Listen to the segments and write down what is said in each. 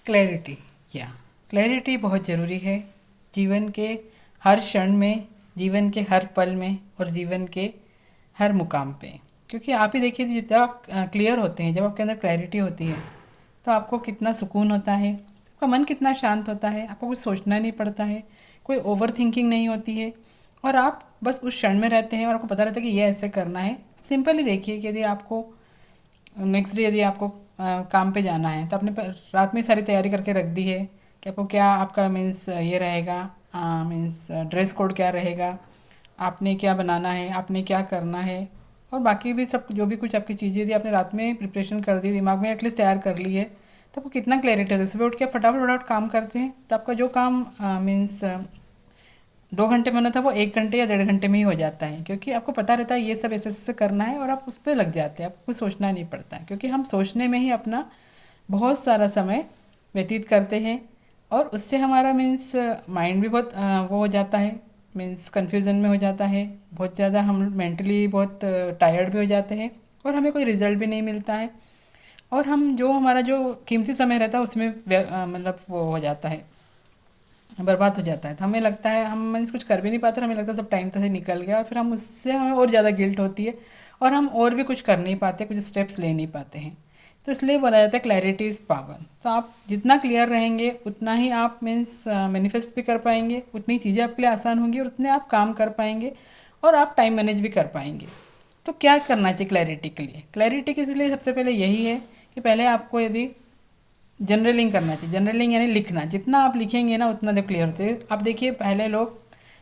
Clarity या clarity बहुत ज़रूरी है जीवन के हर क्षण में, जीवन के हर पल में और जीवन के हर मुकाम पे। क्योंकि आप ही देखिए, जब आप क्लियर होते हैं, जब आपके अंदर क्लैरिटी होती है तो आपको कितना सुकून होता है, आपका मन कितना शांत होता है, आपको कुछ सोचना नहीं पड़ता है, कोई ओवर थिंकिंग नहीं होती है और आप बस उस क्षण में रहते हैं और आपको पता रहता है कि ये ऐसे करना है। सिंपली देखिए कि यदि आपको नेक्स्ट डे यदि आपको काम पे जाना है तो आपने रात में सारी तैयारी करके रख दी है कि आपको क्या आपका मीन्स ये रहेगा, मीन्स ड्रेस कोड क्या रहेगा, आपने क्या बनाना है, आपने क्या करना है और बाकी भी सब जो भी कुछ आपकी चीज़ें यदि आपने रात में प्रिपरेशन कर दी, दिमाग में एटलीस्ट तैयार कर ली है, तो आपको कितना क्लैरिटी होता है। सुबह उठ के फटाफट फटाफट काम करते हैं तो आपका जो काम मीन्स 2 घंटे में होना था वो 1 घंटे या 1.5 घंटे में ही हो जाता है, क्योंकि आपको पता रहता है ये सब ऐसे ऐसे करना है और आप उस पर लग जाते हैं, आपको कुछ सोचना नहीं पड़ता है। क्योंकि हम सोचने में ही अपना बहुत सारा समय व्यतीत करते हैं और उससे हमारा मीन्स माइंड भी बहुत वो हो जाता है, मीन्स कन्फ्यूज़न में हो जाता है, बहुत ज़्यादा हम मेंटली बहुत टायर्ड भी हो जाते हैं और हमें कोई रिज़ल्ट भी नहीं मिलता है और हम जो हमारा जो कीमती समय रहता है उसमें मतलब वो हो जाता है, बर्बाद हो जाता है। तो हमें लगता है हम मीन्स कुछ कर भी नहीं पाते और हमें लगता है सब टाइम तो से निकल गया और फिर हम उससे हमें और ज़्यादा गिल्ट होती है और हम और भी कुछ कर नहीं पाते, कुछ स्टेप्स ले नहीं पाते हैं। तो इसलिए बोला जाता है क्लैरिटी इज़ पावर। तो आप जितना क्लियर रहेंगे उतना ही आप मीन्स मैनिफेस्ट भी कर पाएंगे, उतनी चीज़ें आपके लिए आसान होंगी और उतने आप काम कर पाएंगे और आप टाइम मैनेज भी कर पाएंगे। तो क्या करना चाहिए क्लैरिटी के लिए? क्लैरिटी के लिए सबसे पहले यही है कि पहले आपको यदि जनरलिंग करना चाहिए। जनरलिंग यानी लिखना, जितना आप लिखेंगे ना उतना जो क्लियर होते हैं। आप देखिए पहले लोग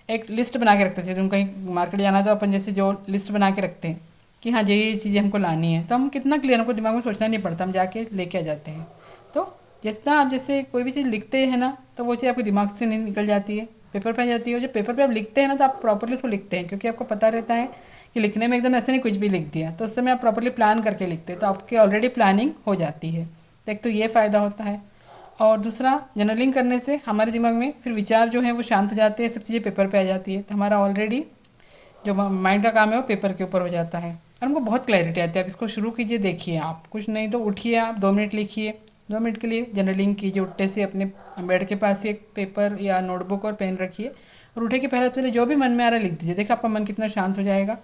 एक लिस्ट बना के रखते थे, तुम कहीं मार्केट जाना तो अपन जैसे जो लिस्ट बना के रखते हैं कि हाँ ये चीज़ें हमको लानी है, तो हम कितना क्लियर, हमको दिमाग में सोचना नहीं पड़ता, हम जाके लेके आ जाते हैं। तो जितना आप जैसे कोई भी चीज़ लिखते हैं ना तो वो चीज़ आपके दिमाग से नहीं निकल जाती है, पेपर पे आ जाती है। और जब पेपर पे आप लिखते हैं ना तो आप प्रॉपरली उसको लिखते हैं, क्योंकि आपको पता रहता है कि लिखने में एकदम ऐसे नहीं कुछ भी लिख दिया, तो उस समय आप प्रॉपरली प्लान करके लिखते हैं तो आपकी ऑलरेडी प्लानिंग हो जाती है। तो एक तो ये फ़ायदा होता है और दूसरा जर्नलिंग करने से हमारे दिमाग में फिर विचार जो हैं वो शांत हो जाते हैं, सब चीज़ें पेपर पे आ जाती है, तो हमारा ऑलरेडी जो माइंड का काम है वो पेपर के ऊपर हो जाता है और हमको बहुत क्लैरिटी आती है। आप इसको शुरू कीजिए, देखिए, आप कुछ नहीं तो उठिए, आप 2 मिनट लिखिए, 2 मिनट के लिए जर्नलिंग कीजिए। उठते से अपने बेड के पास ही एक पेपर या नोटबुक और पेन रखिए और उठे के पहले जो भी मन में आ रहा है लिख दीजिए। देखिए आपका मन कितना शांत हो जाएगा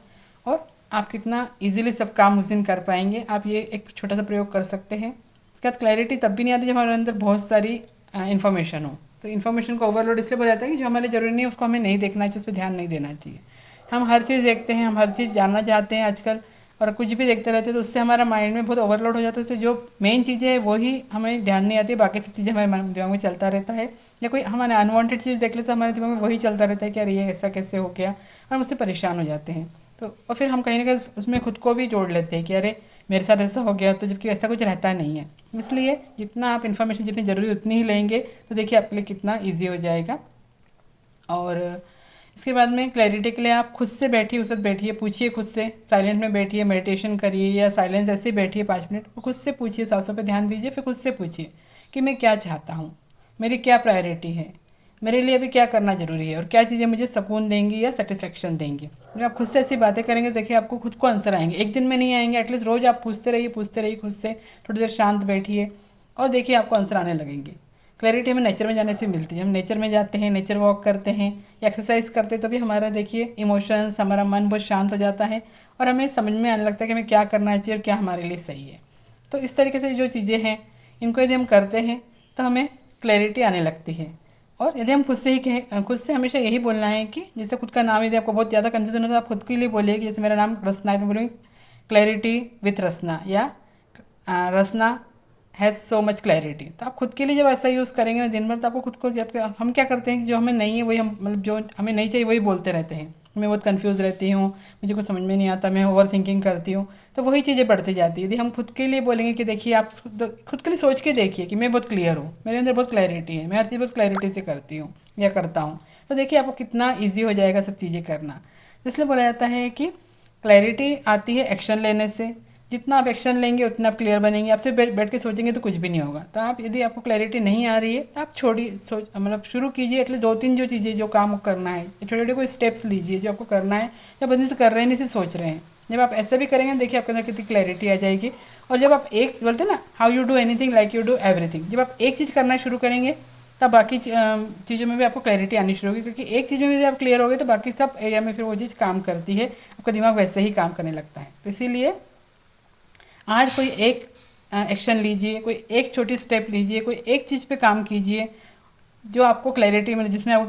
और आप कितना ईजिली सब काम उस दिन कर पाएंगे। आप ये एक छोटा सा प्रयोग कर सकते हैं। इसके बाद क्लैरिटी तब भी नहीं आती जब हमारे अंदर बहुत सारी इन्फॉर्मेशन हो। तो इन्फॉर्मेशन को ओवरलोड इसलिए हो जाता है कि जो हमारे ज़रूरी नहीं है उसको हमें नहीं देखना चाहिए, उस पर ध्यान नहीं देना चाहिए। हम हर चीज़ देखते हैं, हम हर चीज़ जानना चाहते हैं आजकल और कुछ भी देखते रहते हैं, तो उससे हमारा माइंड में बहुत ओवरलोड हो जाता है। तो जो मेन चीज़ें हैं वही हमें ध्यान नहीं आती, बाकी सब चीज़ें हमारे दिमाग में चलता रहता है। या कोई हमारे अनवांटेड चीज़ देख लेते तो हमारे दिमाग में वही चलता रहता है कि अरे ये ऐसा कैसे हो गया, और हम उससे परेशान हो जाते हैं। तो और फिर हम कहीं ना कहीं उसमें खुद को भी जोड़ लेते हैं कि अरे मेरे साथ ऐसा हो गया, तो जबकि ऐसा कुछ रहता नहीं है। इसलिए जितना आप इन्फॉर्मेशन जितनी ज़रूरी उतनी ही लेंगे तो देखिए आपके लिए कितना ईजी हो जाएगा। और इसके बाद में क्लैरिटी के लिए आप खुद से बैठिए, उस वक्त बैठिए, पूछिए खुद से, साइलेंट में बैठिए, मेडिटेशन करिए या साइलेंस ऐसे ही बैठिए 5 मिनट, खुद से पूछिए, सांसों पे ध्यान दीजिए, फिर खुद से पूछिए कि मैं क्या चाहता हूँ, मेरी क्या प्रायोरिटी है, मेरे लिए अभी क्या करना ज़रूरी है और क्या चीज़ें मुझे सुकून देंगी या सेटिस्फेक्शन देंगी। जब आप खुद से ऐसी बातें करेंगे देखिए आपको खुद को आंसर आएंगे। एक दिन में नहीं आएंगे, एटलीस्ट रोज़ आप पूछते रहिए खुद से, थोड़ी देर शांत बैठिए और देखिए आपको आंसर आने लगेंगे। क्लैरिटी हमें नेचर में जाने से मिलती है। हम नेचर में जाते हैं, नेचर वॉक करते हैं या एक्सरसाइज करते हैं तो भी हमारा देखिए इमोशंस, हमारा मन बहुत शांत हो जाता है और हमें समझ में आने लगता है कि हमें क्या करना चाहिए और क्या हमारे लिए सही है। तो इस तरीके से जो चीज़ें हैं इनको यदि हम करते हैं तो हमें क्लैरिटी आने लगती है। और यदि हम खुद से ही कहें, खुद से हमेशा यही बोलना है कि जैसे खुद का नाम यदि आपको बहुत ज़्यादा कन्फ्यूजन हो तो आप खुद के लिए बोलिए कि जैसे मेरा नाम रसना है तो बोलूँगी क्लैरिटी विथ रसना, या रसना हैज़ सो मच क्लैरिटी। तो आप खुद के लिए जब ऐसा यूज़ करेंगे ना दिन भर, तो आपको खुद को, जब हम क्या करते हैं कि जो हमें नहीं है वही हम, मतलब जो हमें नहीं चाहिए वही बोलते रहते हैं। मैं बहुत कंफ्यूज रहती हूँ, मुझे कुछ समझ में नहीं आता, मैं ओवर थिंकिंग करती हूँ, तो वही चीज़ें बढ़ती जाती है। यदि हम खुद के लिए बोलेंगे कि देखिए आप खुद के लिए सोच के देखिए कि मैं बहुत क्लियर हूँ, मेरे अंदर बहुत क्लैरिटी है, मैं हर चीज़ बहुत क्लैरिटी से करती हूँ या करता हूँ, तो देखिए आपको कितना ईजी हो जाएगा सब चीज़ें करना। इसलिए बोला जाता है कि क्लैरिटी आती है एक्शन लेने से। जितना आप एक्शन लेंगे उतना आप क्लियर बनेंगे। आप सिर्फ बैठ के सोचेंगे तो कुछ भी नहीं होगा। तो आप यदि आपको क्लैरिटी नहीं आ रही है तो आप छोड़िए, सोच मतलब शुरू कीजिए एटलीस्ट 2-3 जो चीज़ें जो काम करना है, छोटे छोटे कोई स्टेप्स लीजिए जो आपको करना है, या बदल से कर रहे हैं नहीं से सोच रहे हैं, जब आप ऐसा भी करेंगे देखिए आपके अंदर कितनी क्लैरिटी आ जाएगी। और जब आप एक बोलते हैं ना, how you do anything like you do everything, जब आप एक चीज़ करना शुरू करेंगे तब बाकी चीज़ों में भी आपको क्लैरिटी आनी शुरू होगी, क्योंकि एक चीज़ में भी आप क्लियर हो गए तो बाकी सब एरिया में फिर वो चीज़ काम करती है, आपका दिमाग वैसे ही काम करने लगता है। तो इसीलिए आज कोई एक एक्शन लीजिए, कोई एक छोटी स्टेप लीजिए, कोई एक चीज़ पे काम कीजिए जो आपको क्लैरिटी मिले, जिसमें आपको